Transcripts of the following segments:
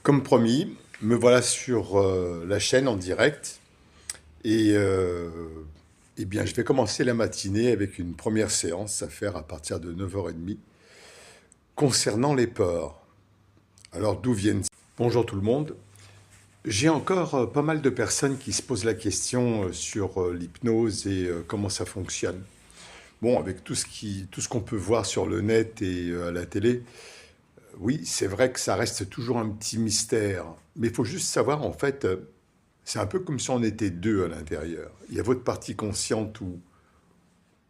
Comme promis, me voilà sur la chaîne en direct et eh bien, je vais commencer la matinée avec une première séance à faire à partir de 9h30 concernant les peurs. Alors d'où viennent... Bonjour tout le monde. J'ai encore pas mal de personnes qui se posent la question sur l'hypnose et comment ça fonctionne. Bon, avec tout ce qu'on peut voir sur le net et à la télé, oui, c'est vrai que ça reste toujours un petit mystère. Mais il faut juste savoir, en fait, c'est un peu comme si on était deux à l'intérieur. Il y a votre partie consciente où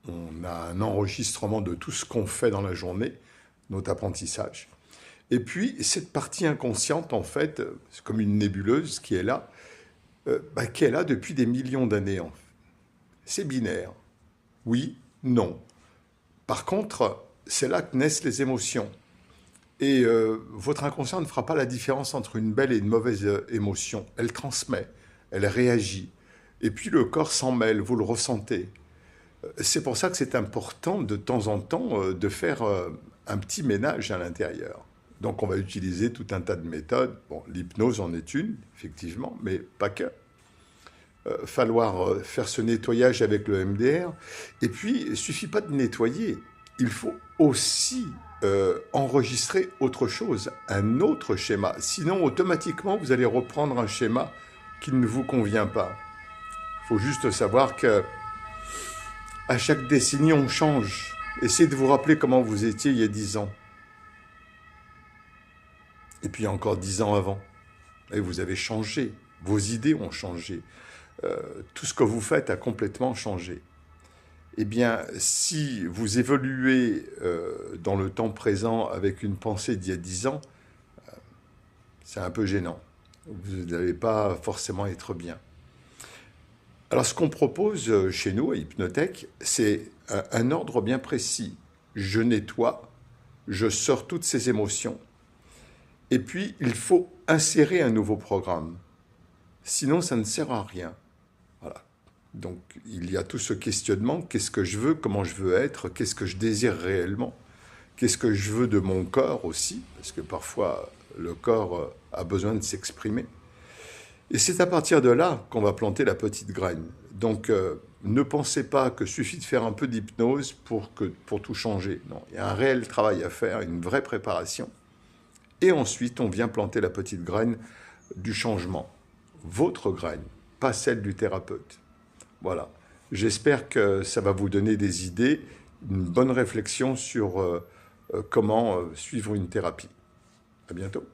on a un enregistrement de tout ce qu'on fait dans la journée, notre apprentissage. Et puis, cette partie inconsciente, en fait, c'est comme une nébuleuse qui est là depuis des millions d'années. C'est binaire. Oui, non. Par contre, c'est là que naissent les émotions. Et votre inconscient ne fera pas la différence entre une belle et une mauvaise émotion. Elle transmet, elle réagit. Et puis le corps s'en mêle, vous le ressentez. C'est pour ça que c'est important de temps en temps de faire un petit ménage à l'intérieur. Donc on va utiliser tout un tas de méthodes. Bon, l'hypnose en est une, effectivement, mais pas que. Falloir faire ce nettoyage avec le MDR. Et puis, il ne suffit pas de nettoyer. Il faut aussi enregistrer autre chose, un autre schéma. Sinon, automatiquement, vous allez reprendre un schéma qui ne vous convient pas. Il faut juste savoir que à chaque décennie, on change. Essayez de vous rappeler comment vous étiez il y a 10 ans. Et puis encore 10 ans avant. Et vous avez changé. Vos idées ont changé. Tout ce que vous faites a complètement changé. Eh bien, si vous évoluez dans le temps présent avec une pensée d'il y a 10 ans, c'est un peu gênant. Vous n'allez pas forcément être bien. Alors, ce qu'on propose chez nous, à Hypnotech, c'est un ordre bien précis. Je nettoie, je sors toutes ces émotions, et puis il faut insérer un nouveau programme. Sinon, ça ne sert à rien. Voilà. Donc, il y a tout ce questionnement, qu'est-ce que je veux, comment je veux être, qu'est-ce que je désire réellement, qu'est-ce que je veux de mon corps aussi, parce que parfois, le corps a besoin de s'exprimer. Et c'est à partir de là qu'on va planter la petite graine. Donc, ne pensez pas que suffit de faire un peu d'hypnose pour tout changer. Non, il y a un réel travail à faire, une vraie préparation. Et ensuite, on vient planter la petite graine du changement. Votre graine, pas celle du thérapeute. Voilà. J'espère que ça va vous donner des idées, une bonne réflexion sur comment suivre une thérapie. À bientôt.